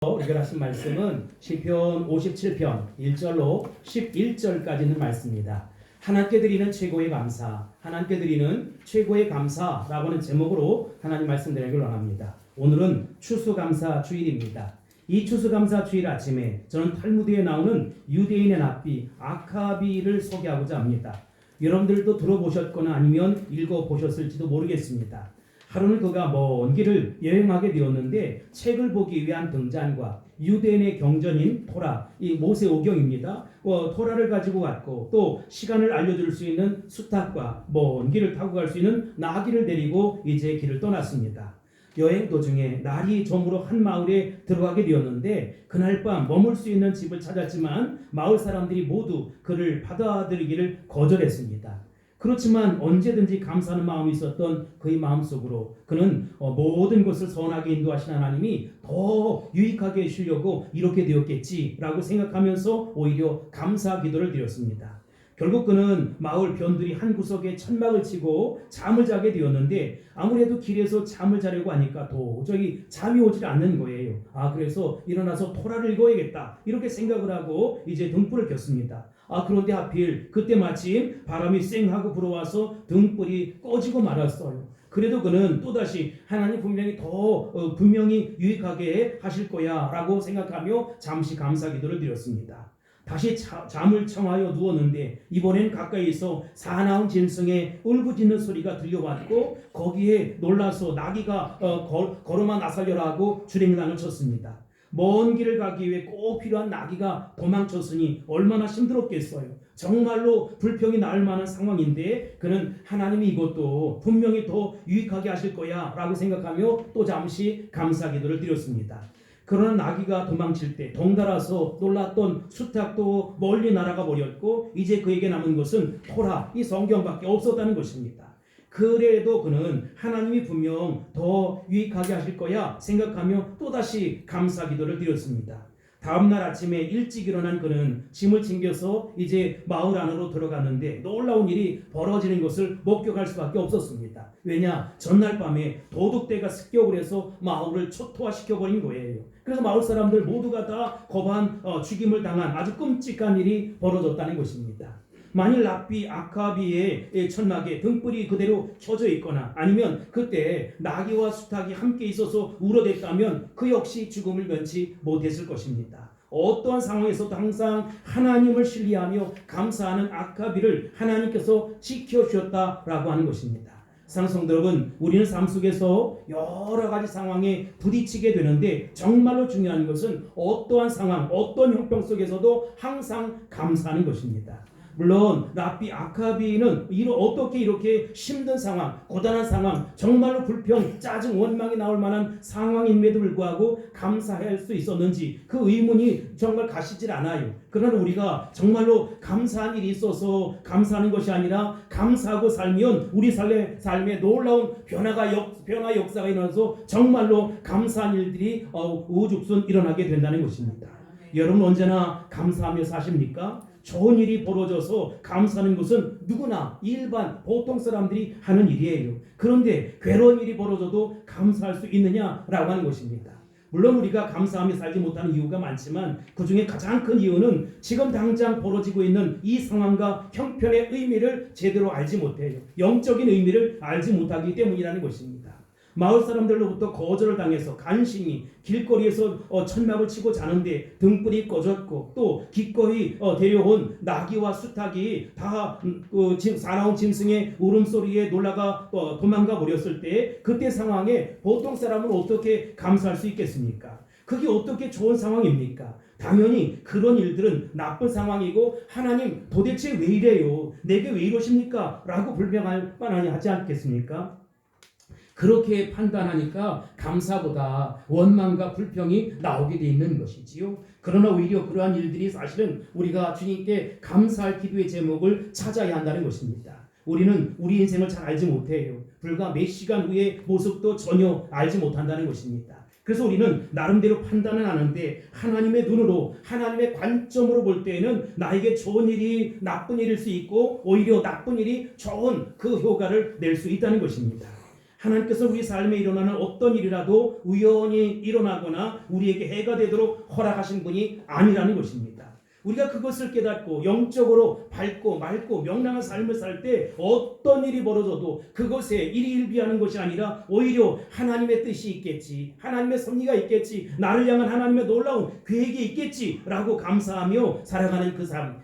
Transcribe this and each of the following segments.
해결하신 말씀은 시편 57편 1절로 11절까지 있는 말씀입니다. 하나님께 드리는 최고의 감사, 하나님께 드리는 최고의 감사라고 하는 제목으로 하나님 말씀 드리기를 원합니다. 오늘은 추수감사 주일입니다. 이 추수감사 주일 아침에 저는 탈무드에 나오는 유대인의 납비 아카비를 소개하고자 합니다. 여러분들도 들어보셨거나 아니면 읽어보셨을지도 모르겠습니다. 하루는 그가 먼 길을 여행하게 되었는데 책을 보기 위한 등잔과 유대인의 경전인 토라, 이 모세오경입니다. 토라를 가지고 갔고 또 시간을 알려줄 수 있는 수탉과 먼 길을 타고 갈 수 있는 나귀를 데리고 이제 길을 떠났습니다. 여행 도중에 날이 저물어 한 마을에 들어가게 되었는데 그날 밤 머물 수 있는 집을 찾았지만 마을 사람들이 모두 그를 받아들이기를 거절했습니다. 그렇지만 언제든지 감사하는 마음이 있었던 그의 마음속으로 그는 모든 것을 선하게 인도하신 하나님이 더 유익하게 해주려고 이렇게 되었겠지라고 생각하면서 오히려 감사 기도를 드렸습니다. 결국 그는 마을 변두리 한 구석에 천막을 치고 잠을 자게 되었는데 아무래도 길에서 잠을 자려고 하니까 도저히 잠이 오질 않는 거예요. 그래서 일어나서 토라를 읽어야겠다 이렇게 생각을 하고 이제 등불을 켰습니다. 그런데 하필 그때 마침 바람이 쌩하고 불어와서 등불이 꺼지고 말았어요. 그래도 그는 또다시 하나님 분명히 더 분명히 유익하게 하실 거야 라고 생각하며 잠시 감사 기도를 드렸습니다. 다시 잠을 청하여 누웠는데 이번엔 가까이서 사나운 짐승의 울부짖는 소리가 들려왔고 거기에 놀라서 나귀가 걸어만 나살려라 하고 주랭랑을 쳤습니다. 먼 길을 가기 위해 꼭 필요한 나귀가 도망쳤으니 얼마나 힘들었겠어요. 정말로 불평이 날 만한 상황인데 그는 하나님이 이것도 분명히 더 유익하게 하실 거야 라고 생각하며 또 잠시 감사 기도를 드렸습니다. 그러나 나귀가 도망칠 때 덩달아서 놀랐던 수탉도 멀리 날아가 버렸고 이제 그에게 남은 것은 토라, 이 성경밖에 없었다는 것입니다. 그래도 그는 하나님이 분명 더 유익하게 하실 거야 생각하며 또다시 감사 기도를 드렸습니다. 다음날 아침에 일찍 일어난 그는 짐을 챙겨서 이제 마을 안으로 들어갔는데 놀라운 일이 벌어지는 것을 목격할 수밖에 없었습니다. 왜냐? 전날 밤에 도둑대가 습격을 해서 마을을 초토화시켜버린 거예요. 그래서 마을 사람들 모두가 다 거반 죽임을 당한 아주 끔찍한 일이 벌어졌다는 것입니다. 만일 납비 아카비의 천막에 등불이 그대로 켜져 있거나 아니면 그때 나귀와 수탉이 함께 있어서 울어댔다면 그 역시 죽음을 면치 못했을 것입니다. 어떠한 상황에서도 항상 하나님을 신뢰하며 감사하는 아카비를 하나님께서 지켜주셨다라고 하는 것입니다. 사랑성도 여러분, 우리는 삶 속에서 여러 가지 상황에 부딪히게 되는데 정말로 중요한 것은 어떠한 상황, 어떤 형편 속에서도 항상 감사하는 것입니다. 물론 랍비 아카비는 어떻게 이렇게 힘든 상황, 고단한 상황, 정말로 불평, 짜증, 원망이 나올 만한 상황임에도 불구하고 감사할 수 있었는지 그 의문이 정말 가시질 않아요. 그러나 우리가 정말로 감사한 일이 있어서 감사하는 것이 아니라 감사하고 살면 우리 삶에 놀라운 변화 역사가 일어나서 정말로 감사한 일들이 우죽순 일어나게 된다는 것입니다. 여러분 언제나 감사하며 사십니까? 좋은 일이 벌어져서 감사하는 것은 누구나 일반 보통 사람들이 하는 일이에요. 그런데 괴로운 일이 벌어져도 감사할 수 있느냐라고 하는 것입니다. 물론 우리가 감사하며 살지 못하는 이유가 많지만 그 중에 가장 큰 이유는 지금 당장 벌어지고 있는 이 상황과 형편의 의미를 제대로 알지 못해요. 영적인 의미를 알지 못하기 때문이라는 것입니다. 마을 사람들로부터 거절을 당해서 간신히 길거리에서 천막을 치고 자는데 등불이 꺼졌고 또 기꺼이 데려온 나귀와 수탉이 다 사나운 짐승의 울음소리에 놀라가 도망가 버렸을 때 그때 상황에 보통 사람은 어떻게 감사할 수 있겠습니까? 그게 어떻게 좋은 상황입니까? 당연히 그런 일들은 나쁜 상황이고 하나님 도대체 왜 이래요? 내게 왜 이러십니까? 라고 불평할 만하니 하지 않겠습니까? 그렇게 판단하니까 감사보다 원망과 불평이 나오게 돼 있는 것이지요. 그러나 오히려 그러한 일들이 사실은 우리가 주님께 감사할 기도의 제목을 찾아야 한다는 것입니다. 우리는 우리 인생을 잘 알지 못해요. 불과 몇 시간 후의 모습도 전혀 알지 못한다는 것입니다. 그래서 우리는 나름대로 판단은 하는데 하나님의 눈으로 하나님의 관점으로 볼 때에는 나에게 좋은 일이 나쁜 일일 수 있고 오히려 나쁜 일이 좋은 그 효과를 낼 수 있다는 것입니다. 하나님께서 우리 삶에 일어나는 어떤 일이라도 우연히 일어나거나 우리에게 해가 되도록 허락하신 분이 아니라는 것입니다. 우리가 그것을 깨닫고 영적으로 밝고 맑고 명랑한 삶을 살 때 어떤 일이 벌어져도 그것에 일희일비하는 것이 아니라 오히려 하나님의 뜻이 있겠지, 하나님의 섭리가 있겠지, 나를 향한 하나님의 놀라운 계획이 있겠지라고 감사하며 살아가는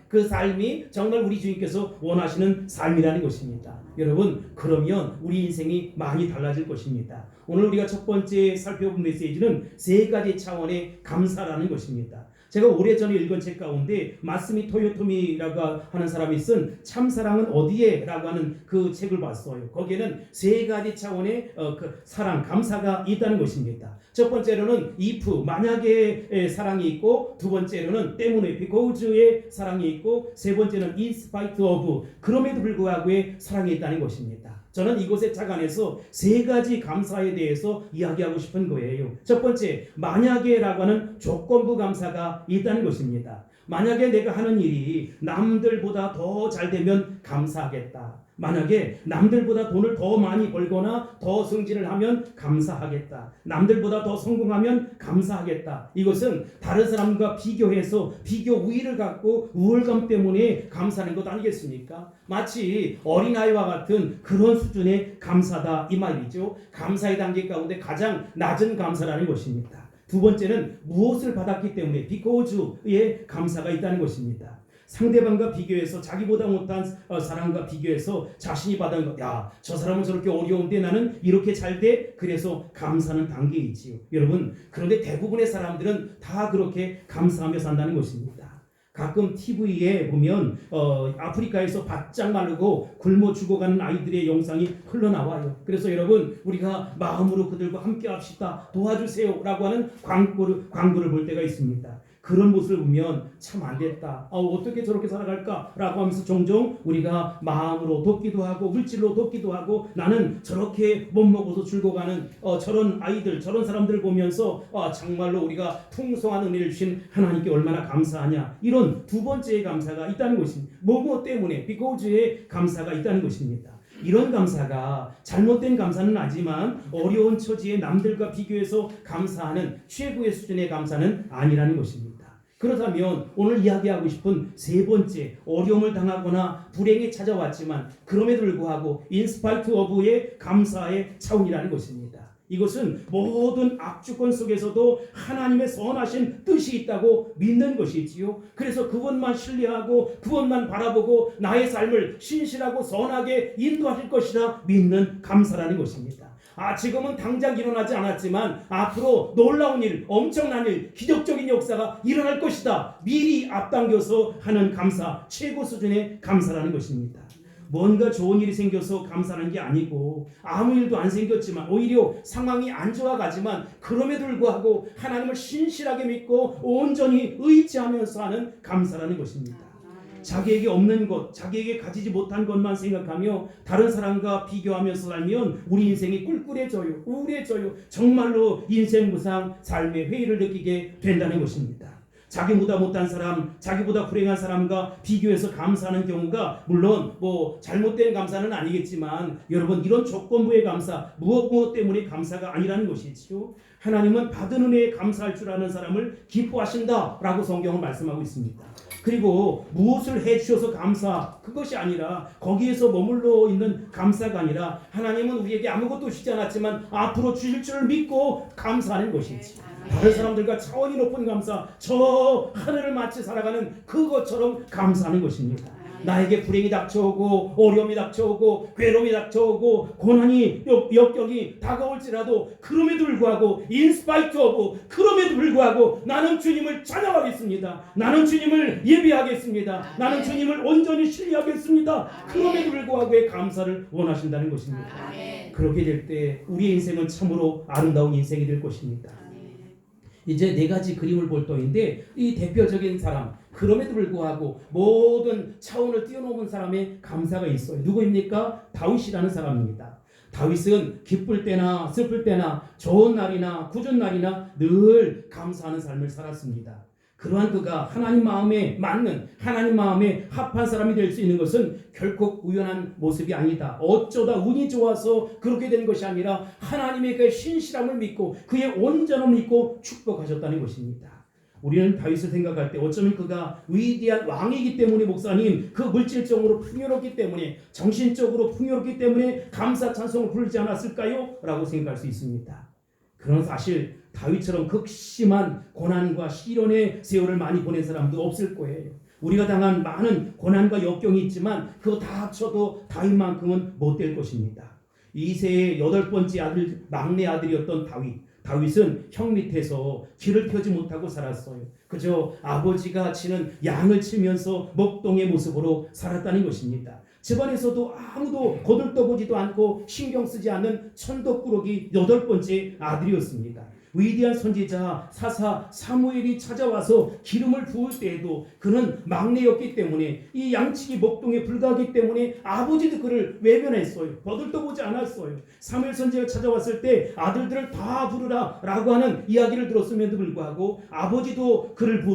그 삶이 정말 우리 주님께서 원하시는 삶이라는 것입니다. 여러분, 그러면 우리 인생이 많이 달라질 것입니다. 오늘 우리가 첫 번째 살펴본 메시지는 세 가지 차원의 감사라는 것입니다. 제가 오래전에 읽은 책 가운데 마스미 토요토미라고 하는 사람이 쓴 참사랑은 어디에? 라고 하는 그 책을 봤어요. 거기에는 세 가지 차원의 그 사랑, 감사가 있다는 것입니다. 첫 번째로는 if, 만약의 사랑이 있고, 두 번째로는 때문에, because의 사랑이 있고, 세 번째는 in spite of, 그럼에도 불구하고의 사랑이 있다는 것입니다. 저는 이곳에 착안해서 세 가지 감사에 대해서 이야기하고 싶은 거예요. 첫 번째, 만약에라고 하는 조건부 감사가 있다는 것입니다. 만약에 내가 하는 일이 남들보다 더 잘 되면 감사하겠다. 만약에 남들보다 돈을 더 많이 벌거나 더 승진을 하면 감사하겠다. 남들보다 더 성공하면 감사하겠다. 이것은 다른 사람과 비교해서 비교 우위를 갖고 우월감 때문에 감사하는 것 아니겠습니까? 마치 어린아이와 같은 그런 수준의 감사다 이 말이죠. 감사의 단계 가운데 가장 낮은 감사라는 것입니다. 두 번째는 무엇을 받았기 때문에 because의 감사가 있다는 것입니다. 상대방과 비교해서 자기보다 못한 사람과 비교해서 자신이 받은 것, 야, 저 사람은 저렇게 어려운데 나는 이렇게 잘 돼? 그래서 감사하는 단계에 있지요. 여러분, 그런데 대부분의 사람들은 다 그렇게 감사하며 산다는 것입니다. 가끔 TV에 보면 아프리카에서 바짝 마르고 굶어 죽어가는 아이들의 영상이 흘러나와요. 그래서 여러분, 우리가 마음으로 그들과 함께 합시다, 도와주세요 라고 하는 광고를 볼 때가 있습니다. 그런 모습을 보면 참 안됐다, 어떻게 저렇게 살아갈까 라고 하면서 종종 우리가 마음으로 돕기도 하고 물질로 돕기도 하고, 나는 저렇게 못 먹어서 죽어가는 저런 아이들, 저런 사람들을 보면서 정말로 우리가 풍성한 은혜를 주신 하나님께 얼마나 감사하냐, 이런 두 번째의 감사가 있다는 것입니다. 뭐뭐 때문에 because의 감사가 있다는 것입니다. 이런 감사가 잘못된 감사는 아니지만 어려운 처지에 남들과 비교해서 감사하는 최고의 수준의 감사는 아니라는 것입니다. 그렇다면 오늘 이야기하고 싶은 세 번째, 어려움을 당하거나 불행이 찾아왔지만 그럼에도 불구하고 in spite of의 감사의 차원이라는 것입니다. 이것은 모든 악주권 속에서도 하나님의 선하신 뜻이 있다고 믿는 것이지요. 그래서 그것만 신뢰하고 그것만 바라보고 나의 삶을 신실하고 선하게 인도하실 것이라 믿는 감사라는 것입니다. 지금은 당장 일어나지 않았지만 앞으로 놀라운 일, 엄청난 일, 기적적인 역사가 일어날 것이다, 미리 앞당겨서 하는 감사, 최고 수준의 감사라는 것입니다. 뭔가 좋은 일이 생겨서 감사하는 게 아니고, 아무 일도 안 생겼지만 오히려 상황이 안 좋아가지만 그럼에도 불구하고 하나님을 신실하게 믿고 온전히 의지하면서 하는 감사라는 것입니다. 자기에게 없는 것, 자기에게 가지지 못한 것만 생각하며 다른 사람과 비교하면서 살면 우리 인생이 꿀꿀해져요, 우울해져요. 정말로 인생 무상 삶의 회의를 느끼게 된다는 것입니다. 자기보다 못한 사람, 자기보다 불행한 사람과 비교해서 감사하는 경우가 물론 잘못된 감사는 아니겠지만, 여러분, 이런 조건부의 감사, 무엇 때문에 감사가 아니라는 것이지요. 하나님은 받은 은혜에 감사할 줄 아는 사람을 기뻐하신다라고 성경은 말씀하고 있습니다. 그리고 무엇을 해주셔서 감사, 그것이 아니라 거기에서 머물러 있는 감사가 아니라 하나님은 우리에게 아무것도 주지 않았지만 앞으로 주실 줄 믿고 감사하는 것이지. 다른 사람들과 차원이 높은 감사, 저 하늘을 마치 살아가는 그것처럼 감사하는 것입니다. 나에게 불행이 닥쳐오고 어려움이 닥쳐오고 괴로움이 닥쳐오고 고난이 역경이 다가올지라도 그럼에도 불구하고 in spite of, 그럼에도 불구하고 나는 주님을 찬양하겠습니다. 나는 주님을 예배하겠습니다. 나는 주님을 온전히 신뢰하겠습니다. 그럼에도 불구하고의 감사를 원하신다는 것입니다. 그렇게 될 때 우리의 인생은 참으로 아름다운 인생이 될 것입니다. 이제 네 가지 그림을 볼 터인데, 이 대표적인 사람, 그럼에도 불구하고 모든 차원을 뛰어넘은 사람의 감사가 있어요. 누구입니까? 다윗이라는 사람입니다. 다윗은 기쁠 때나 슬플 때나 좋은 날이나 굳은 날이나 늘 감사하는 삶을 살았습니다. 그러한 그가 하나님 마음에 맞는, 하나님 마음에 합한 사람이 될 수 있는 것은 결코 우연한 모습이 아니다. 어쩌다 운이 좋아서 그렇게 된 것이 아니라 하나님의 그 신실함을 믿고 그의 온전함을 믿고 축복하셨다는 것입니다. 우리는 다윗을 생각할 때 어쩌면 그가 위대한 왕이기 때문에, 목사님, 그 물질적으로 풍요롭기 때문에, 정신적으로 풍요롭기 때문에 감사 찬송을 부르지 않았을까요? 라고 생각할 수 있습니다. 그런 사실 다윗처럼 극심한 고난과 시련의 세월을 많이 보낸 사람도 없을 거예요. 우리가 당한 많은 고난과 역경이 있지만 그거 다 합쳐도 다윗만큼은 못 될 것입니다. 이세의 8번째 아들, 막내 아들이었던 다윗은 형 밑에서 길을 펴지 못하고 살았어요. 그저 아버지가 치는 양을 치면서 목동의 모습으로 살았다는 것입니다. 집안에서도 아무도 거들떠보지도 않고 신경 쓰지 않는 천덕꾸러기 8번째 아들이었습니다. 위대한 선지자 사사 사무엘이 찾아와서 기름을 부을 때에도 그는 막내였기 때문에, 이 양치기 목동에 불과하기 때문에 아버지도 그를 외면했어요. 거들떠보지 않았어요. 사무엘 선지자가 찾아왔을 때 아들들을 다 부르라 라고 하는 이야기를 들었음에도 불구하고 아버지도 그를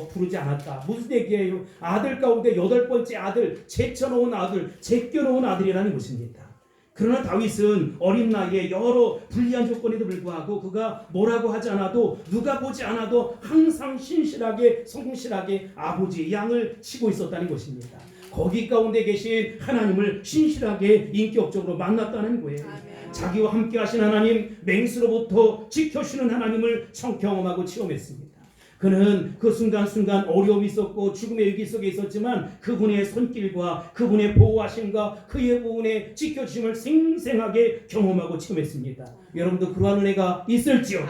부르지 않았다. 무슨 얘기예요? 아들 가운데 8번째 아들, 제쳐놓은 아들, 제껴놓은 아들이라는 것입니다. 그러나 다윗은 어린 나이에 여러 불리한 조건에도 불구하고 그가 뭐라고 하지 않아도, 누가 보지 않아도 항상 신실하게, 성실하게 아버지의 양을 치고 있었다는 것입니다. 거기 가운데 계신 하나님을 신실하게 인격적으로 만났다는 거예요. 자기와 함께 하신 하나님, 맹수로부터 지켜주시는 하나님을 경험하고 체험했습니다. 그는 그 순간순간 어려움이 있었고 죽음의 위기 속에 있었지만 그분의 손길과 그분의 보호하심과 그의 부분의 지켜주심을 생생하게 경험하고 체험했습니다. 여러분도 그러한 은혜가 있을지요.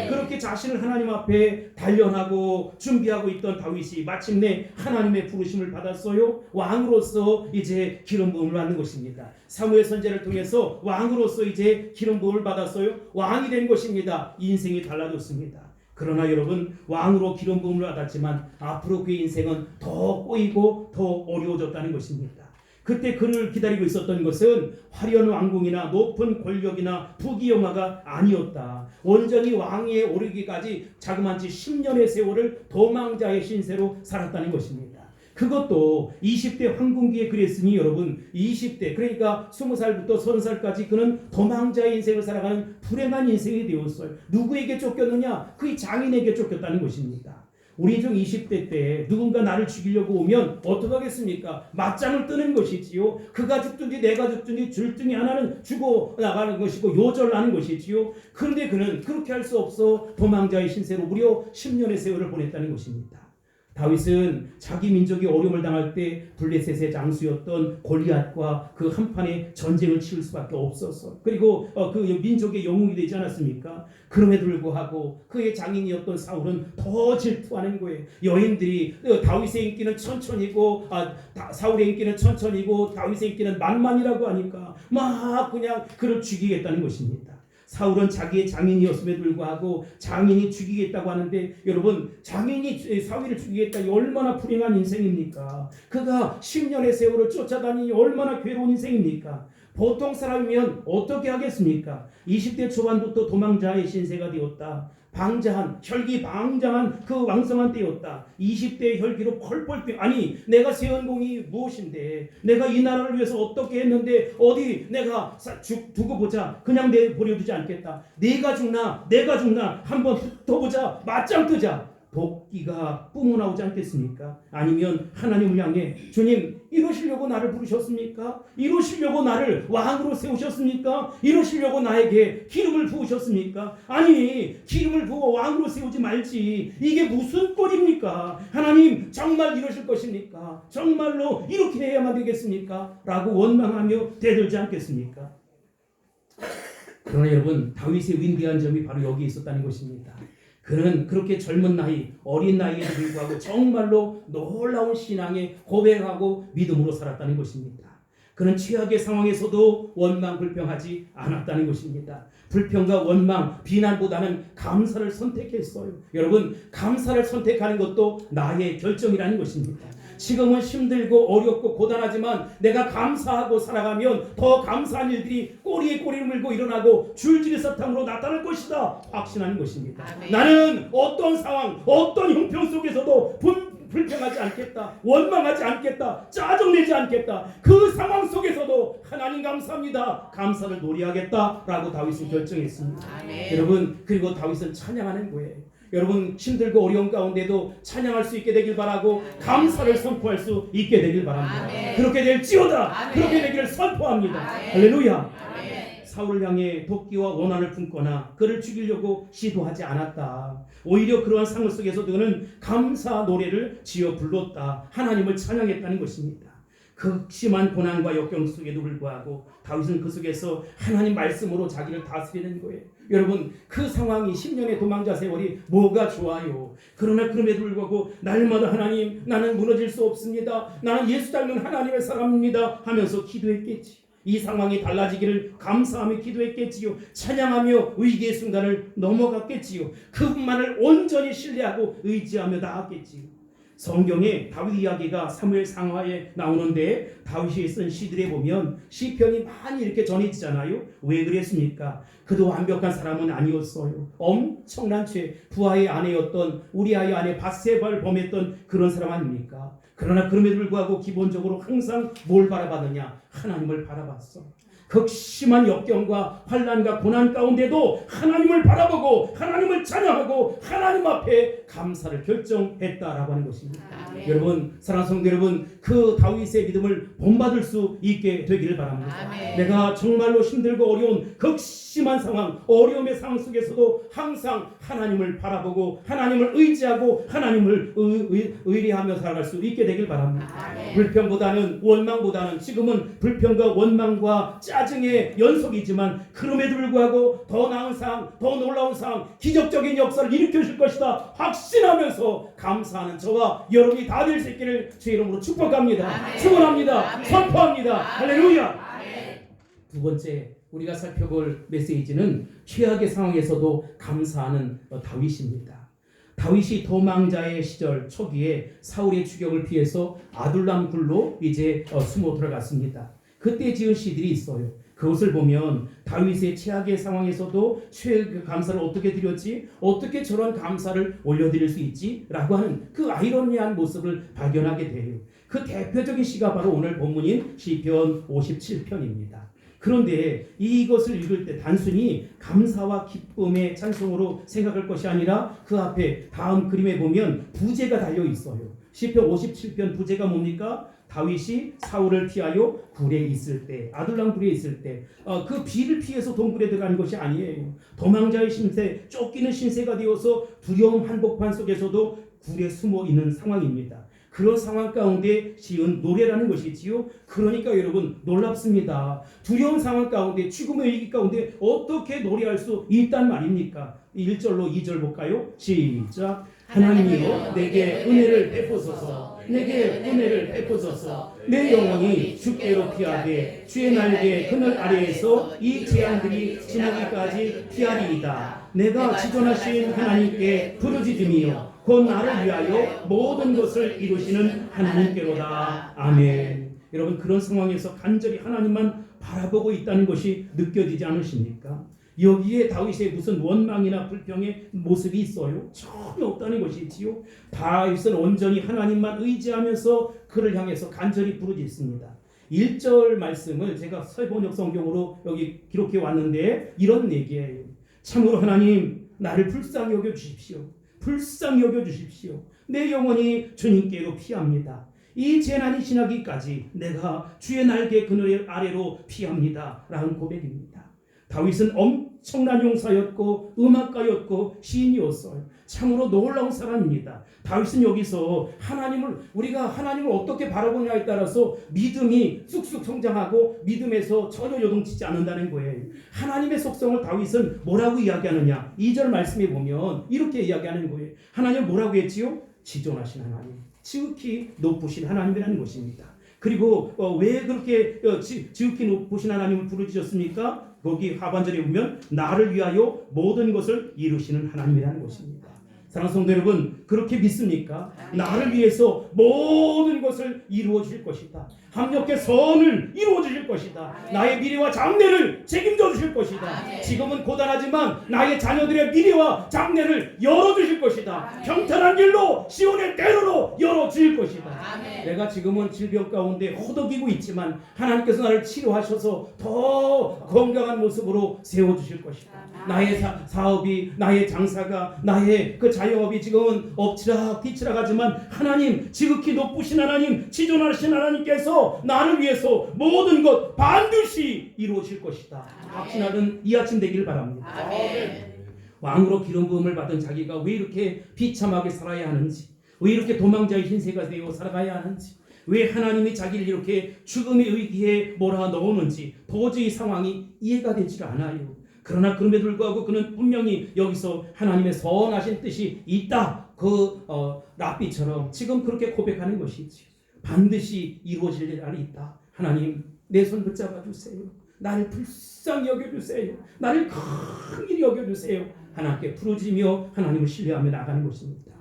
그렇게 자신을 하나님 앞에 단련하고 준비하고 있던 다윗이 마침내 하나님의 부르심을 받았어요. 왕으로서 이제 기름 부음을 받는 것입니다. 사무엘 선지자를 통해서 왕으로서 이제 기름 부음을 받았어요. 왕이 된 것입니다. 인생이 달라졌습니다. 그러나 여러분, 왕으로 기름 부음을 받았지만 앞으로 그의 인생은 더 꼬이고 더 어려워졌다는 것입니다. 그때 그를 기다리고 있었던 것은 화려한 왕궁이나 높은 권력이나 부귀영화가 아니었다. 온전히 왕위에 오르기까지 자그마치 10년의 세월을 도망자의 신세로 살았다는 것입니다. 그것도 20대 황궁기에 그랬으니 여러분, 20대, 그러니까 20살부터 30살까지 그는 도망자의 인생을 살아가는 불행한 인생이 되었어요. 누구에게 쫓겼느냐? 그의 장인에게 쫓겼다는 것입니다. 우리 중 20대 때 누군가 나를 죽이려고 오면 어떻게 하겠습니까? 맞짱을 뜨는 것이지요. 그가 죽든지 내가 죽든지 둘 중에 하나는 죽어 나가는 것이고 요절하는 것이지요. 그런데 그는 그렇게 할 수 없어 도망자의 신세로 무려 10년의 세월을 보냈다는 것입니다. 다윗은 자기 민족이 어려움을 당할 때 블레셋의 장수였던 골리앗과 그 한판에 전쟁을 치를 수밖에 없었어. 그리고 그 민족의 영웅이 되지 않았습니까? 그럼에도 불구하고 그의 장인이었던 사울은 더 질투하는 거예요. 여인들이 다윗의 인기는 천천히고 사울의 인기는 천천히고 다윗의 인기는 만만이라고 하니까 막 그냥 그를 죽이겠다는 것입니다. 사울은 자기의 장인이었음에도 불구하고 장인이 죽이겠다고 하는데, 여러분, 장인이 사울을 죽이겠다니 얼마나 불행한 인생입니까? 그가 10년의 세월을 쫓아다니니 얼마나 괴로운 인생입니까? 보통 사람이면 어떻게 하겠습니까? 20대 초반부터 도망자의 신세가 되었다. 혈기방장한 그 왕성한 때였다. 20대의 혈기로 펄펄 뛰어. 아니, 내가 세운 공이 무엇인데, 내가 이 나라를 위해서 어떻게 했는데 어디 내가 두고 보자. 그냥 버려두지 않겠다. 내가 죽나 한번 붙어보자. 맞짱 뜨자. 도끼가 뿜어나오지 않겠습니까? 아니면 하나님을 향해, 주님, 이러시려고 나를 부르셨습니까? 이러시려고 나를 왕으로 세우셨습니까? 이러시려고 나에게 기름을 부으셨습니까? 아니, 기름을 부어 왕으로 세우지 말지. 이게 무슨 꼴입니까? 하나님, 정말 이러실 것입니까? 정말로 이렇게 해야만 되겠습니까? 라고 원망하며 대들지 않겠습니까? 그러나 여러분, 다윗의 위대한 점이 바로 여기에 있었다는 것입니다. 그는 그렇게 젊은 나이, 어린 나이에도 불구하고 정말로 놀라운 신앙에 고백하고 믿음으로 살았다는 것입니다. 그는 최악의 상황에서도 원망 불평하지 않았다는 것입니다. 불평과 원망, 비난보다는 감사를 선택했어요. 여러분, 감사를 선택하는 것도 나의 결정이라는 것입니다. 지금은 힘들고 어렵고 고단하지만 내가 감사하고 살아가면 더 감사한 일들이 꼬리에 꼬리를 물고 일어나고 줄줄이 사탕으로 나타날 것이다 확신하는 것입니다. 나는 어떤 상황 어떤 형편 속에서도 불평하지 않겠다, 원망하지 않겠다, 짜증내지 않겠다. 그 상황 속에서도 하나님 감사합니다, 감사를 노래하겠다라고 다윗은 결정했습니다. 여러분, 그리고 다윗은 찬양하는 거예요. 여러분, 힘들고 어려운 가운데도 찬양할 수 있게 되길 바라고 감사를 선포할 수 있게 되길 바랍니다. 그렇게 될지어다. 그렇게 되기를 선포합니다. 할렐루야. 사울을 향해 도끼와 원한을 품거나 그를 죽이려고 시도하지 않았다. 오히려 그러한 상황 속에서 그는 감사 노래를 지어 불렀다. 하나님을 찬양했다는 것입니다. 극심한 고난과 역경 속에도 불구하고 다윗은 그 속에서 하나님 말씀으로 자기를 다스리는 거예요. 여러분, 그 상황이 10년의 도망자 세월이 뭐가 좋아요. 그러나 그럼에도 불구하고 날마다 하나님, 나는 무너질 수 없습니다, 나는 예수 닮은 하나님의 사람입니다 하면서 기도했겠지. 이 상황이 달라지기를 감사하며 기도했겠지요. 찬양하며 위기의 순간을 넘어갔겠지요. 그분만을 온전히 신뢰하고 의지하며 나았겠지요. 성경에 다윗 이야기가 사무엘 상하에 나오는데 다윗이 쓴 시들에 보면 시편이 많이 이렇게 전해지잖아요. 왜 그랬습니까? 그도 완벽한 사람은 아니었어요. 엄청난 죄, 부하의 아내였던 우리아의 아내 밧세바를 범했던 그런 사람 아닙니까? 그러나 그럼에도 불구하고 기본적으로 항상 뭘 바라봤느냐? 하나님을 바라봤어. 극심한 역경과 환난과 고난 가운데도 하나님을 바라보고 하나님을 찬양하고 하나님 앞에 감사를 결정했다라고 하는 것입니다. 여러분, 사랑하는 성도 여러분, 그 다윗의 믿음을 본받을 수 있게 되기를 바랍니다. 내가 정말로 힘들고 어려운 극심한 상황, 어려움의 상황 속에서도 항상 하나님을 바라보고 하나님을 의지하고 하나님을 의뢰하며 살아갈 수 있게 되길 바랍니다. 불평보다는 원망보다는, 지금은 불평과 원망과 짜증의 연속이지만 그럼에도 불구하고 더 나은 상황, 더 놀라운 상황, 기적적인 역사를 일으켜줄 것이다 확신하면서 감사하는 저와 여러분이 다 될 수 있기를 주의 이름으로 축복합니다. 축원합니다. 선포합니다. 할렐루야. 두 번째 우리가 살펴볼 메시지는 최악의 상황에서도 감사하는 다윗입니다. 다윗이 도망자의 시절 초기에 사울의 추격을 피해서 아둘람 굴로 이제 숨어 들어갔습니다. 그때 지은 시들이 있어요. 그것을 보면 다윗의 최악의 상황에서도 최악의 감사를 어떻게 드렸지? 어떻게 저런 감사를 올려드릴 수 있지? 라고 하는 그 아이러니한 모습을 발견하게 돼요. 그 대표적인 시가 바로 오늘 본문인 시편 57편입니다. 그런데 이것을 읽을 때 단순히 감사와 기쁨의 찬송으로 생각할 것이 아니라 그 앞에 다음 그림에 보면 부제가 달려 있어요. 시편 57편 부제가 뭡니까? 다윗이 사울을 피하여 굴에 있을 때, 아둘람 굴에 있을 때, 그 비를 피해서 동굴에 들어간 것이 아니에요. 도망자의 신세, 쫓기는 신세가 되어서 두려움 한복판 속에서도 굴에 숨어 있는 상황입니다. 그런 상황 가운데 지은 노래라는 것이지요. 그러니까 여러분 놀랍습니다. 두려운 상황 가운데, 죽음의 위기 가운데 어떻게 노래할 수 있단 말입니까? 1절로 2절 볼까요? 시작. 하나님이여 내게 은혜를 베푸소서, 내게 은혜를 베푸소서. 내 영혼이 주께로 피하되 주의 날개 그늘 아래에서 이 재앙들이 지나기까지 피하리이다. 내가 지존하신 하나님께 부르짖으며 곧 나를 위하여 모든 것을 이루시는 하나님께로다. 아멘. 여러분, 그런 상황에서 간절히 하나님만 바라보고 있다는 것이 느껴지지 않으십니까? 여기에 다윗의 무슨 원망이나 불평의 모습이 있어요? 전혀 없다는 것이지요. 다윗은 온전히 하나님만 의지하면서 그를 향해서 간절히 부르짖습니다. 1절 말씀을 제가 서번역 성경으로 여기 기록해 왔는데 이런 얘기예요. 참으로 하나님, 나를 불쌍히 여겨 주십시오. 불쌍히 여겨 주십시오. 내 영혼이 주님께로 피합니다. 이 재난이 지나기까지 내가 주의 날개 그늘 아래로 피합니다. 라는 고백입니다. 다윗은 엄청난 용사였고 음악가였고 시인이었어요. 참으로 놀라운 사람입니다. 다윗은 여기서 우리가 하나님을 어떻게 바라보냐에 따라서 믿음이 쑥쑥 성장하고 믿음에서 전혀 요동치지 않는다는 거예요. 하나님의 속성을 다윗은 뭐라고 이야기하느냐? 2절 말씀에 보면 이렇게 이야기하는 거예요. 하나님 뭐라고 했지요? 지존하신 하나님, 지극히 높으신 하나님이라는 것입니다. 그리고 왜 그렇게 지극히 높으신 하나님을 부르짖었습니까? 거기 하반절에 보면 나를 위하여 모든 것을 이루시는 하나님이라는 것입니다. 사랑하는 성도 여러분, 그렇게 믿습니까? 나를 위해서 모든 것을 이루어 주실 것이다. 합력의 선을 이루어 주실 것이다. 나의 미래와 장래를 책임져 주실 것이다. 지금은 고단하지만 나의 자녀들의 미래와 장래를 열어 주실 것이다. 평탄한 길로 시온의 대로로 열어 주실 것이다. 내가 지금은 질병 가운데 허덕이고 있지만 하나님께서 나를 치료하셔서 더 건강한 모습으로 세워 주실 것이다. 나의 사업이, 나의 장사가, 나의 그 자영업이 지금은 엎치락 뒤치락 하지만 하나님, 지극히 높으신 하나님, 지존하신 하나님께서 나를 위해서 모든 것 반드시 이루어질 것이다. 확신하는 이 아침 되기를 바랍니다. 왕으로 기름 부음을 받은 자기가 왜 이렇게 비참하게 살아야 하는지, 왜 이렇게 도망자의 신세가 되어 살아가야 하는지, 왜 하나님이 자기를 이렇게 죽음의 위기에 몰아넣었는지 도저히 상황이 이해가 되지 않아요. 그러나 그럼에도 불구하고 그는 분명히 여기서 하나님의 선하신 뜻이 있다. 랍비처럼 지금 그렇게 고백하는 것이지. 반드시 이루어질 날이 있다. 하나님, 내 손 붙잡아 주세요. 나를 불쌍히 여겨주세요. 나를 긍휼히 여겨주세요. 하나님께 부르짖으며 하나님을 신뢰하며 나가는 것입니다.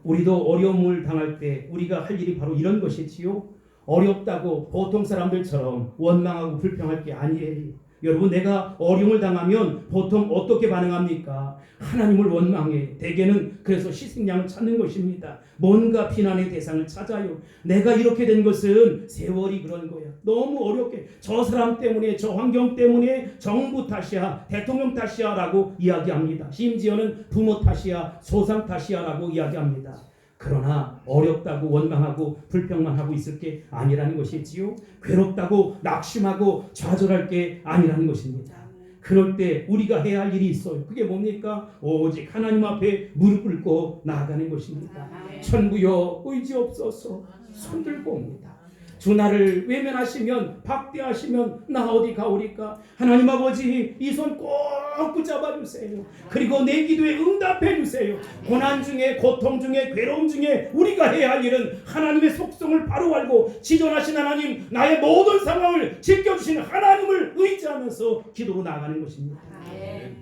우리도 어려움을 당할 때 우리가 할 일이 바로 이런 것이지요. 어렵다고 보통 사람들처럼 원망하고 불평할 게 아니에요. 여러분, 내가 어려움을 당하면 보통 어떻게 반응합니까? 하나님을 원망해. 대개는 그래서 희생양을 찾는 것입니다. 뭔가 비난의 대상을 찾아요. 내가 이렇게 된 것은 세월이 그런 거야. 너무 어렵게 저 사람 때문에, 저 환경 때문에, 정부 탓이야, 대통령 탓이야 라고 이야기합니다. 심지어는 부모 탓이야, 조상 탓이야 라고 이야기합니다. 그러나 어렵다고 원망하고 불평만 하고 있을 게 아니라는 것이지요. 괴롭다고 낙심하고 좌절할 게 아니라는 것입니다. 그럴 때 우리가 해야 할 일이 있어요. 그게 뭡니까? 오직 하나님 앞에 무릎 꿇고 나아가는 것입니다. 천부여 의지없소서 손들고 옵니다. 주 나를 외면하시면, 박대하시면 나 어디 가오리까? 하나님 아버지, 이 손 꼭 붙잡아 주세요. 그리고 내 기도에 응답해 주세요. 고난 중에, 고통 중에, 괴로움 중에 우리가 해야 할 일은 하나님의 속성을 바로 알고 지존하신 하나님, 나의 모든 상황을 지켜주시는 하나님을 의지하면서 기도로 나아가는 것입니다.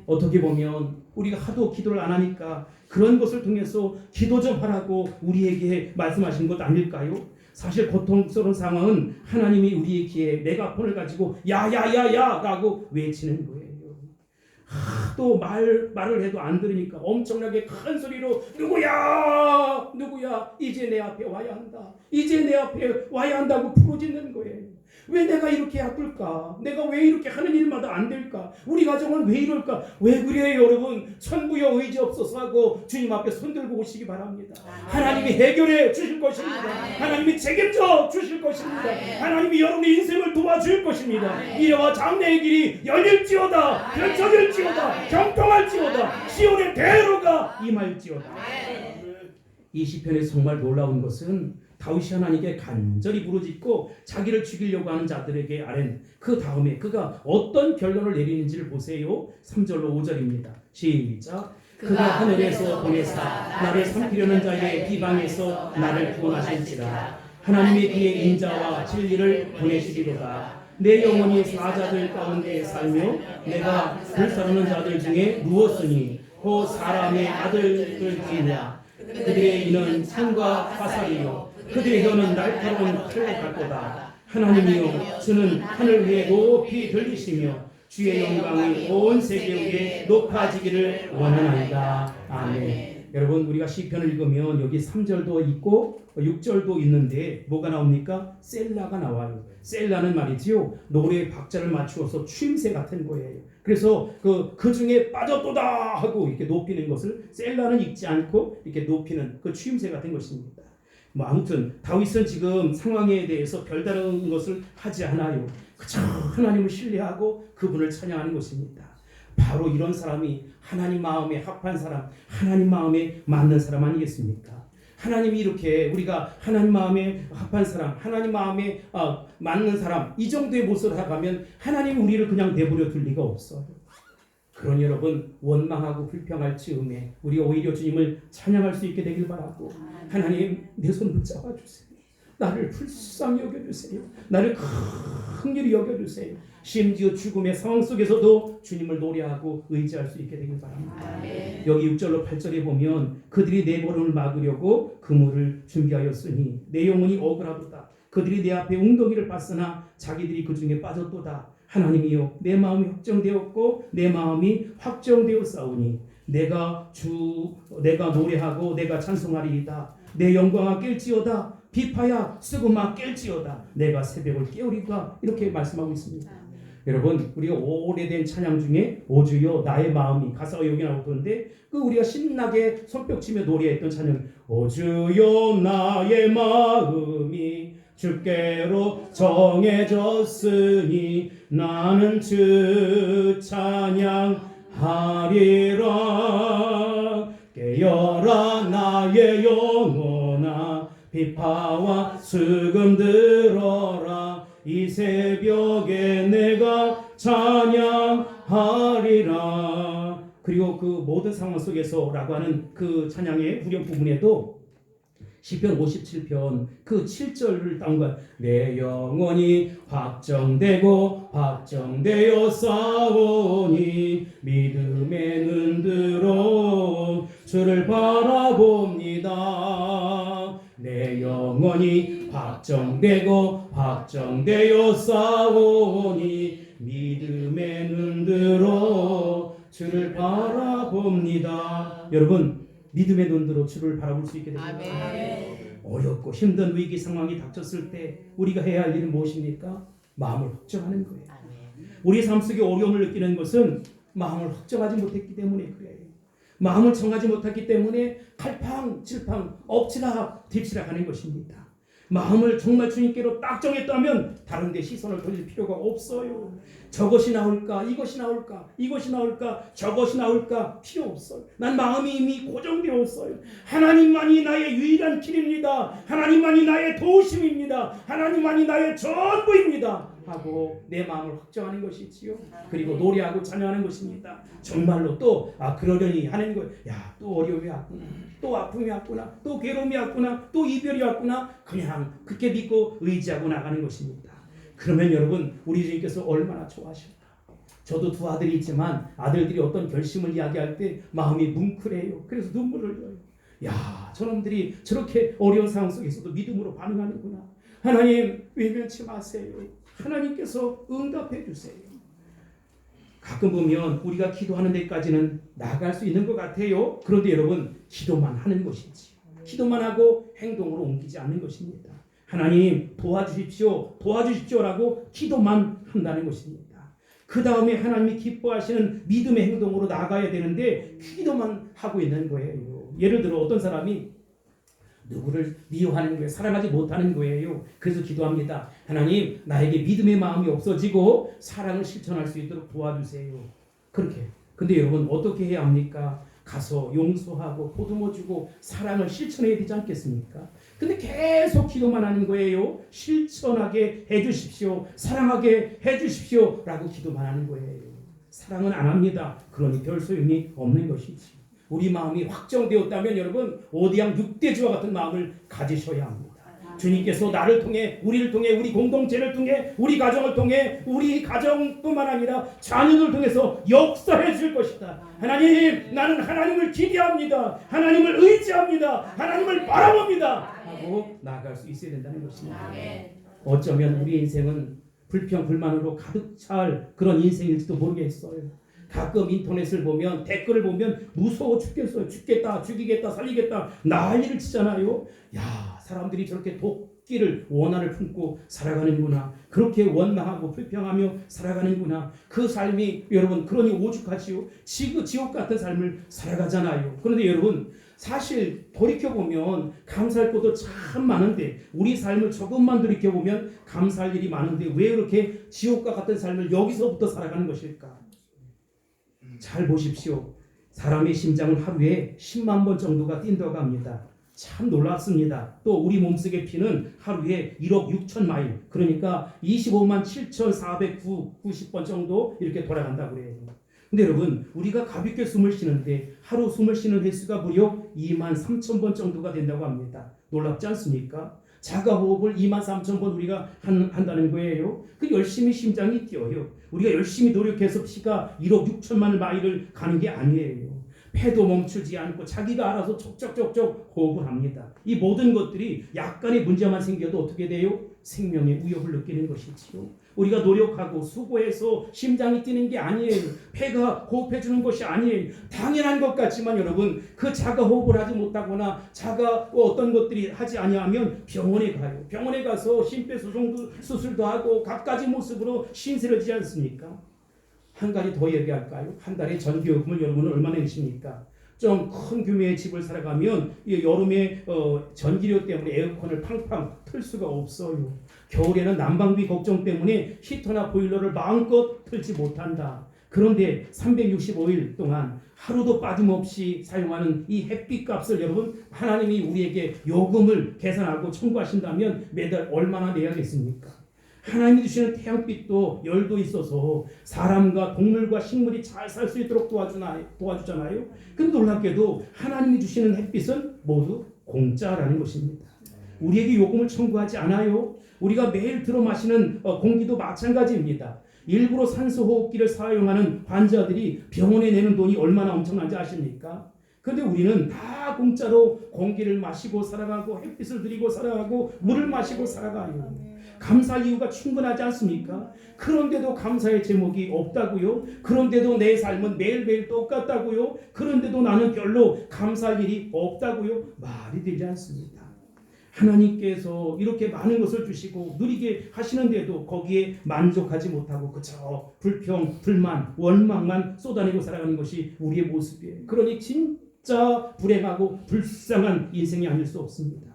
어떻게 보면 우리가 하도 기도를 안 하니까 그런 것을 통해서 기도 좀 하라고 우리에게 말씀하신 것 아닐까요? 사실 고통스러운 상황은 하나님이 우리의 귀에 메가폰을 가지고 야야야야 라고 외치는 거예요. 또 말을 해도 안 들으니까 엄청나게 큰 소리로 누구야 이제 내 앞에 와야 한다, 이제 내 앞에 와야 한다고 부르짖는 거예요. 왜 내가 이렇게 아플까? 내가 왜 이렇게 하는 일마다 안 될까? 우리 가정은 왜 이럴까? 왜 그래요 여러분? 천부여 의지없소서 하고 주님 앞에 손들고 오시기 바랍니다. 하나님이 해결해 주실 것입니다. 하나님이 책임져 주실 것입니다. 하나님이 여러분의 인생을 도와줄 것입니다. 미래와 장래의 길이 열릴지어다, 펼쳐질지어다, 경통할지어다, 시온의 대로가 임할지어다. 이 시편에서 정말 놀라운 것은 다윗이 하나님께 간절히 부르짖고 자기를 죽이려고 하는 자들에게 아랜 그 다음에 그가 어떤 결론을 내리는지를 보세요. 3절로 5절입니다. 시작. 그가 하늘에서 보내사 나를 삼키려는 자의 비방에서 나를 구원하실지라. 하나님의 그의 인자와 진리를 보내시리로다. 내 영혼이 사자들 가운데 살며 내가 불사르는 자들 중에 누웠으니 그 사람의 아들들이냐. 그들의 이는 창과 화살이요 그들의 혀는 날카로운 칼로 갈 거다. 하나님이여, 주는 하늘 위에 높이 들리시며 주의 영광이 온 세계 위에 높아지기를 원하나이다. 아멘. 여러분, 우리가 시편을 읽으면 여기 3절도 있고 6절도 있는데 뭐가 나옵니까? 셀라가 나와요. 셀라는 말이지요, 노래의 박자를 맞추어서 추임새 같은 거예요. 그래서 그 중에 빠졌도다 하고 이렇게 높이는 것을 셀라는 읽지 않고 이렇게 높이는 그 추임새 같은 것입니다. 아무튼 다윗은 지금 상황에 대해서 별다른 것을 하지 않아요. 그저 하나님을 신뢰하고 그분을 찬양하는 것입니다. 바로 이런 사람이 하나님 마음에 합한 사람, 하나님 마음에 맞는 사람 아니겠습니까? 하나님이 이렇게 우리가 하나님 마음에 합한 사람, 하나님 마음에 맞는 사람, 이 정도의 모습을 하가면 하나님이 우리를 그냥 내버려 둘 리가 없어요. 그러니 여러분, 원망하고 불평할 즈음에 우리가 오히려 주님을 찬양할 수 있게 되길 바라고, 하나님 내 손 붙잡아 주세요. 나를 불쌍히 여겨주세요. 나를 긍휼히 여겨주세요. 심지어 죽음의 상황 속에서도 주님을 노래하고 의지할 수 있게 되길 바랍니다. 아멘. 여기 6절로 8절에 보면 그들이 내 걸음을 막으려고 그물을 준비하였으니 내 영혼이 억울하도다. 그들이 내 앞에 웅덩이를 팠으나 자기들이 그 중에 빠졌도다. 하나님이여 내 마음이 확정되었고 내 마음이 확정되었사오니 내가 노래하고 내가 찬송하리이다. 내 영광아 깰지어다. 비파야 쓰고마 깰지어다. 내가 새벽을 깨우리다. 이렇게 말씀하고 있습니다. 여러분 우리가 오래된 찬양 중에 오주여 나의 마음이 가사가 여기 나오던데 그 우리가 신나게 손뼉치며 노래했던 찬양 오주여 나의 마음이 주께로 정해졌으니 나는 주 찬양하리라. 깨어라 나의 영혼아 비파와 수금 들어라. 이 새벽에 내가 찬양하리라. 그리고 그 모든 상황 속에서라고 하는 그 찬양의 후렴 부분에도 시편 57편 그 7절을 따온 거야. 내 영혼이 확정되고 확정되어 싸우니 믿음의 눈 들어 주를 바라봅니다. 내 영혼이 확정되고 확정되어 싸우니 믿음의 눈 들어 주를 바라봅니다. 여러분 믿음의 눈으로 주를 바라볼 수 있게 됩니다. 아멘. 어렵고 힘든 위기 상황이 닥쳤을 때 우리가 해야 할 일은 무엇입니까? 마음을 확정하는 거예요. 아멘. 우리 삶 속에 어려움을 느끼는 것은 마음을 확정하지 못했기 때문에 그래요. 마음을 정하지 못했기 때문에 갈팡질팡 엎치락 뒤치락 하는 것입니다. 마음을 정말 주님께로 딱 정했다면 다른 데 시선을 돌릴 필요가 없어요. 저것이 나올까 이것이 나올까 이것이 나올까 저것이 나올까 필요 없어요. 난 마음이 이미 고정되었어요. 하나님만이 나의 유일한 길입니다. 하나님만이 나의 도우심입니다. 하나님만이 나의 전부입니다 하고 내 마음을 확정하는 것이지요. 그리고 노래하고 찬양하는 것입니다. 정말로 또 그러려니 하는 거예요. 야, 또 어려움이 왔구나, 또 아픔이 왔구나, 또 괴로움이 왔구나, 또 이별이 왔구나. 그냥 그렇게 믿고 의지하고 나가는 것입니다. 그러면 여러분 우리 주님께서 얼마나 좋아하실까. 저도 두 아들이 있지만 아들들이 어떤 결심을 이야기할 때 마음이 뭉클해요. 그래서 눈물을 흘려요. 야, 저놈들이 저렇게 어려운 상황 속에서도 믿음으로 반응하는구나. 하나님 외면치 마세요. 하나님께서 응답해 주세요. 가끔 보면 우리가 기도하는 데까지는 나아갈 수 있는 것 같아요. 그런데 여러분 기도만 하는 것이지 기도만 하고 행동으로 옮기지 않는 것입니다. 하나님 도와주십시오 도와주십시오라고 기도만 한다는 것입니다. 그 다음에 하나님이 기뻐하시는 믿음의 행동으로 나아가야 되는데 기도만 하고 있는 거예요. 예를 들어 어떤 사람이 누구를 미워하는 거예요. 사랑하지 못하는 거예요. 그래서 기도합니다. 하나님 나에게 믿음의 마음이 없어지고 사랑을 실천할 수 있도록 도와주세요. 그렇게. 근데 여러분 어떻게 해야 합니까? 가서 용서하고 보듬어 주고 사랑을 실천해야 되지 않겠습니까? 근데 계속 기도만 하는 거예요. 실천하게 해주십시오. 사랑하게 해주십시오 라고 기도만 하는 거예요. 사랑은 안 합니다. 그러니 별 소용이 없는 것이지. 우리 마음이 확정되었다면 여러분 오디양 6대주와 같은 마음을 가지셔야 합니다. 주님께서 나를 통해 우리를 통해 우리 공동체를 통해 우리 가정을 통해 우리 가정뿐만 아니라 자녀들 통해서 역사해 줄 것이다. 하나님 나는 하나님을 기대합니다. 하나님을 의지합니다. 하나님을 바라봅니다 하고 나아갈 수 있어야 된다는 것입니다. 어쩌면 우리 인생은 불평 불만으로 가득 찰 그런 인생일지도 모르겠어요. 가끔 인터넷을 보면 댓글을 보면 무서워 죽겠어요. 죽겠다 죽이겠다 살리겠다 난리를 치잖아요. 야, 사람들이 저렇게 도끼를 원한을 품고 살아가는구나. 그렇게 원망하고 불평하며 살아가는구나. 그 삶이 여러분 그러니 오죽하지요. 지옥 같은 삶을 살아가잖아요. 그런데 여러분 사실 돌이켜보면 감사할 것도 참 많은데 우리 삶을 조금만 돌이켜보면 감사할 일이 많은데 왜 그렇게 지옥과 같은 삶을 여기서부터 살아가는 것일까? 잘 보십시오. 사람의 심장은 하루에 10만 번 정도가 뛴다고 합니다. 참 놀랍습니다. 또 우리 몸속의 피는 하루에 1억 6천 마일 그러니까 25만 7,490번 정도 이렇게 돌아간다고 그래요. 근데 여러분 우리가 가볍게 숨을 쉬는데 하루 숨을 쉬는 횟수가 무려 2만 3천 번 정도가 된다고 합니다. 놀랍지 않습니까? 자가호흡을 23,000번 우리가 한다는 거예요. 그 열심히 심장이 뛰어요. 우리가 열심히 노력해서 피가 1억 6천만 마일을 가는 게 아니에요. 폐도 멈추지 않고 자기가 알아서 촉촉촉촉 호흡을 합니다. 이 모든 것들이 약간의 문제만 생겨도 어떻게 돼요? 생명의 위협을 느끼는 것이지요. 우리가 노력하고 수고해서 심장이 뛰는 게 아니에요. 폐가 호흡해 주는 것이 아니에요. 당연한 것 같지만 여러분, 그 자가 호흡을 하지 못하거나 자가 어떤 것들이 하지 아니하면 병원에 가요. 병원에 가서 심폐소생술도 하고 갖가지 모습으로 신세를 지지 않습니까? 한 가지 더 얘기할까요? 한 달에 전기요금을 여러분은 얼마나 내십니까? 좀 큰 규모의 집을 살아가면 여름에 전기료 때문에 에어컨을 팡팡 틀 수가 없어요. 겨울에는 난방비 걱정 때문에 히터나 보일러를 마음껏 틀지 못한다. 그런데 365일 동안 하루도 빠짐없이 사용하는 이 햇빛 값을 여러분, 하나님이 우리에게 요금을 계산하고 청구하신다면 매달 얼마나 내야겠습니까? 하나님이 주시는 태양빛도 열도 있어서 사람과 동물과 식물이 잘 살 수 있도록 도와주잖아요. 근데 놀랍게도 하나님이 주시는 햇빛은 모두 공짜라는 것입니다. 우리에게 요금을 청구하지 않아요. 우리가 매일 들어 마시는 공기도 마찬가지입니다. 일부러 산소호흡기를 사용하는 환자들이 병원에 내는 돈이 얼마나 엄청난지 아십니까? 근데 우리는 다 공짜로 공기를 마시고 살아가고 햇빛을 들이고 살아가고 물을 마시고 살아가요. 감사할 이유가 충분하지 않습니까? 그런데도 감사의 제목이 없다고요? 그런데도 내 삶은 매일매일 똑같다고요? 그런데도 나는 별로 감사할 일이 없다고요? 말이 되지 않습니다. 하나님께서 이렇게 많은 것을 주시고 누리게 하시는데도 거기에 만족하지 못하고 그저 불평, 불만, 원망만 쏟아내고 살아가는 것이 우리의 모습이에요. 그러니 진짜 불행하고 불쌍한 인생이 아닐 수 없습니다.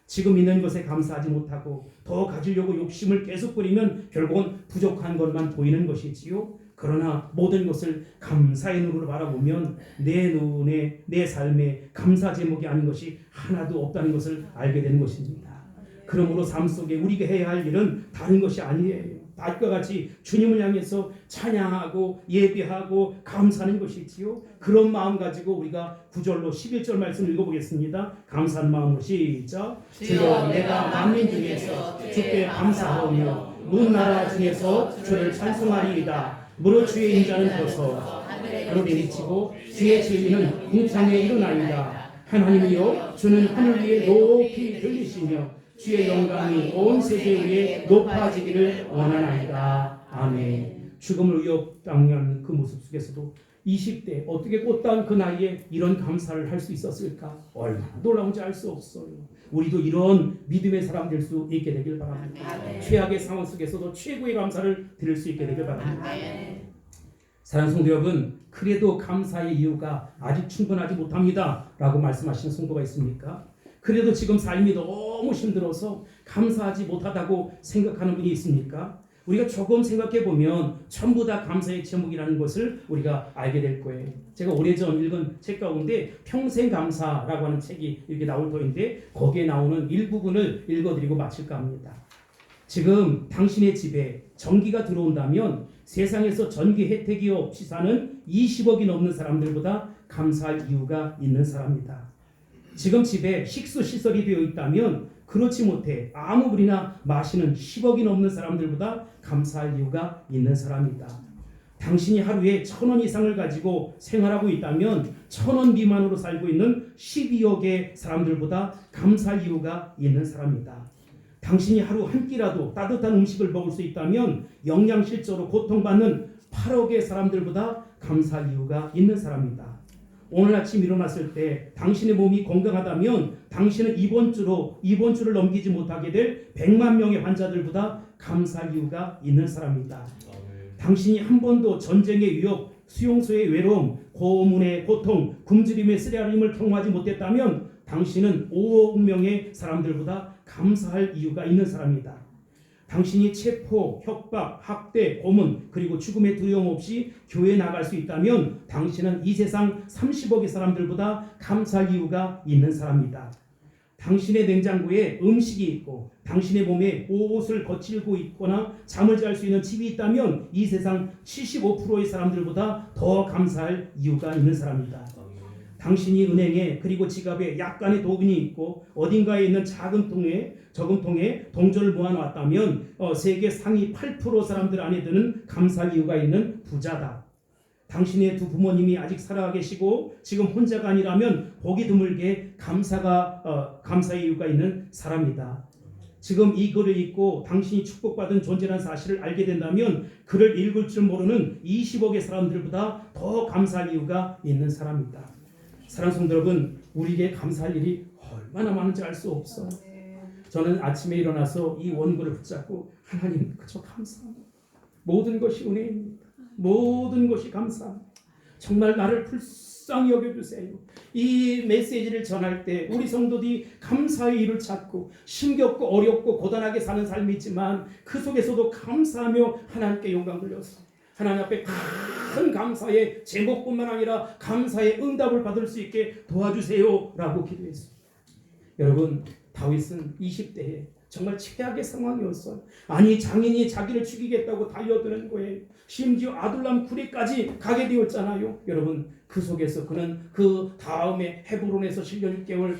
지금 있는 것에 감사하지 못하고 더 가지려고 욕심을 계속 부리면 결국은 부족한 것만 보이는 것이지요. 그러나 모든 것을 감사의 눈으로 바라보면 내 눈에 내 삶에 감사 제목이 아닌 것이 하나도 없다는 것을 알게 되는 것입니다. 그러므로 삶 속에 우리가 해야 할 일은 다른 것이 아니에요. 다윗과 같이 주님을 향해서 찬양하고 예배하고 감사하는 것이지요. 그런 마음 가지고 우리가 9절로 11절 말씀 읽어보겠습니다. 감사한 마음으로 시작. 주여 내가 만민 중에서 주께 감사하오며 문 나라 중에서 주를 찬송하리이다. 무릇 주의 인자는 벗어 하늘에 미치고 주의 진리는 궁창에 일어나리이다. 하나님이여 주는 하늘 위에 높이 들리시며 주의 영광이 온 세계 위에 높아지기를 원하나이다. 아멘. 죽음을 위협당한 그 모습 속에서도 20대 어떻게 꽃다운 그 나이에 이런 감사를 할 수 있었을까? 얼마나 놀라운지 알 수 없어요. 우리도 이런 믿음의 사람 될 수 있게 되길 바랍니다. 아멘. 최악의 상황 속에서도 최고의 감사를 드릴 수 있게 되길 바랍니다. 아멘. 사랑하는 성도 여러분, 그래도 감사의 이유가 아직 충분하지 못합니다 라고 말씀하시는 성도가 있습니까? 그래도 지금 삶이 너무 힘들어서 감사하지 못하다고 생각하는 분이 있습니까? 우리가 조금 생각해 보면 전부 다 감사의 제목이라는 것을 우리가 알게 될 거예요. 제가 오래전 읽은 책 가운데 평생감사라고 하는 책이 이렇게 나올 터인데 거기에 나오는 일부분을 읽어드리고 마칠까 합니다. 지금 당신의 집에 전기가 들어온다면 세상에서 전기 혜택이 없이 사는 20억이 넘는 사람들보다 감사할 이유가 있는 사람이다. 지금 집에 식수 시설이 되어 있다면 그렇지 못해 아무 물이나 마시는 10억이 넘는 사람들보다 감사할 이유가 있는 사람이다. 당신이 하루에 1,000원 이상을 가지고 생활하고 있다면 1,000원 미만으로 살고 있는 12억의 사람들보다 감사할 이유가 있는 사람이다. 당신이 하루 한 끼라도 따뜻한 음식을 먹을 수 있다면 영양실조로 고통받는 8억의 사람들보다 감사할 이유가 있는 사람이다. 오늘 아침 일어났을 때 당신의 몸이 건강하다면 당신은 이번 주를 넘기지 못하게 될 100만 명의 환자들보다 감사할 이유가 있는 사람이다. 당신이 한 번도 전쟁의 위협, 수용소의 외로움, 고문의 고통, 굶주림의 쓰라림을 경험하지 못했다면 당신은 5억 명의 사람들보다 감사할 이유가 있는 사람이다. 당신이 체포, 협박, 학대, 고문 그리고 죽음의 두려움 없이 교회에 나갈 수 있다면 당신은 이 세상 30억의 사람들보다 감사할 이유가 있는 사람이다. 당신의 냉장고에 음식이 있고 당신의 몸에 옷을 거칠고 있거나 잠을 잘 수 있는 집이 있다면 이 세상 75%의 사람들보다 더 감사할 이유가 있는 사람이다. 당신이 은행에 그리고 지갑에 약간의 도금이 있고 어딘가에 있는 작은 통에 저금통에 동전을 모아놨다면 세계 상위 8% 사람들 안에 드는 감사 이유가 있는 부자다. 당신의 두 부모님이 아직 살아 계시고 지금 혼자가 아니라면 보기 드물게 감사의 이유가 있는 사람이다. 지금 이 글을 읽고 당신이 축복받은 존재라는 사실을 알게 된다면 글을 읽을 줄 모르는 20억의 사람들보다 더 감사할 이유가 있는 사람이다. 사랑하는 성도 여러분, 우리에게 감사할 일이 얼마나 많은지 알 수 없어요. 저는 아침에 일어나서 이 원고를 붙잡고 하나님 그저 감사합니다. 모든 것이 은혜입니다. 모든 것이 감사합니다. 정말 나를 불쌍히 여겨주세요. 이 메시지를 전할 때 우리 성도들이 감사의 일을 찾고 힘겹고 어렵고 고단하게 사는 삶이지만 그 속에서도 감사하며 하나님께 영광 돌려서 하나님 앞에 큰 감사의 제목뿐만 아니라 감사의 응답을 받을 수 있게 도와주세요 라고 기도했습니다. 여러분, 다윗은 20대에 정말 최악의 상황이었어요. 아니, 장인이 자기를 죽이겠다고 달려드는 거예요. 심지어 아둘람 굴에까지 가게 되었잖아요. 여러분, 그 속에서 그는 그 다음에 헤브론에서 7년 6개월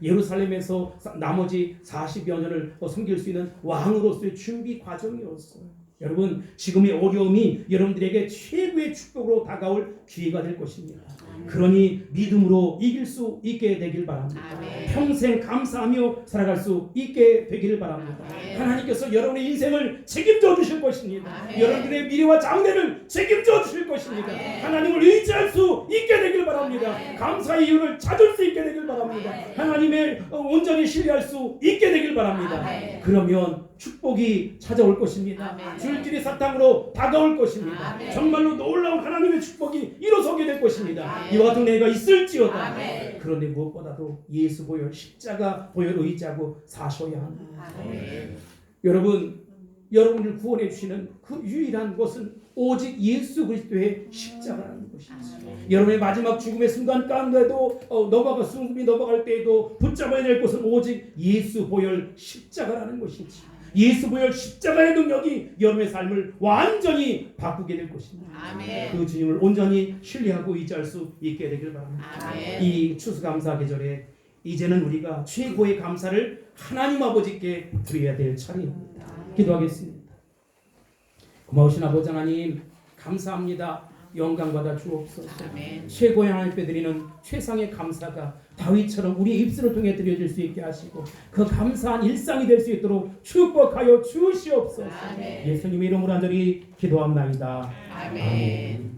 예루살렘에서 나머지 40여 년을 섬길 수 있는 왕으로서의 준비 과정이었어요. 여러분, 지금의 어려움이 여러분들에게 최고의 축복으로 다가올 기회가 될 것입니다. 그러니 믿음으로 이길 수 있게 되길 바랍니다. 아멘. 평생 감사하며 살아갈 수 있게 되기를 바랍니다. 아멘. 하나님께서 여러분의 인생을 책임져 주실 것입니다. 아멘. 여러분들의 미래와 장래를 책임져 주실 것입니다. 아멘. 하나님을 의지할 수 있게 되길 바랍니다. 아멘. 감사의 이유를 찾을 수 있게 되길 바랍니다. 아멘. 하나님을 온전히 신뢰할 수 있게 되길 바랍니다. 아멘. 그러면 축복이 찾아올 것입니다. 아멘. 줄줄이 사탕으로 다가올 것입니다. 아멘. 정말로 놀라운 하나님의 축복이 일어서게 될 것입니다. 아멘. 이와 같은 내가 있을지어다. 아멘. 그런데 무엇보다도 예수 보혈 십자가 보혈 의지하고 사셔야 합니다. 아멘. 여러분을 구원해 주시는 그 유일한 것은 오직 예수 그리스도의 십자가라는 것입니다. 여러분의 마지막 죽음의 순간 가운데도 숨이 넘어갈 때에도 붙잡아야 될 것은 오직 예수 보혈 십자가라는 것이지. 예수 보혈 십자가의 능력이 여러분의 삶을 완전히 바꾸게 될 것입니다. 아멘. 그 주님을 온전히 신뢰하고 의지할 수 있게 되길 바랍니다. 아멘. 이 추수감사 계절에 이제는 우리가 최고의 감사를 하나님 아버지께 드려야 될 차례입니다. 기도하겠습니다. 고마우신 아버지 하나님, 감사합니다. 영광받아 주옵소서. 아멘. 최고의 하나님께 드리는 최상의 감사가 다윗처럼 우리의 입술을 통해 드려질 수 있게 하시고 그 감사한 일상이 될 수 있도록 축복하여 주시옵소서. 아멘. 예수님의 이름으로 간절히 기도합나이다. 아멘.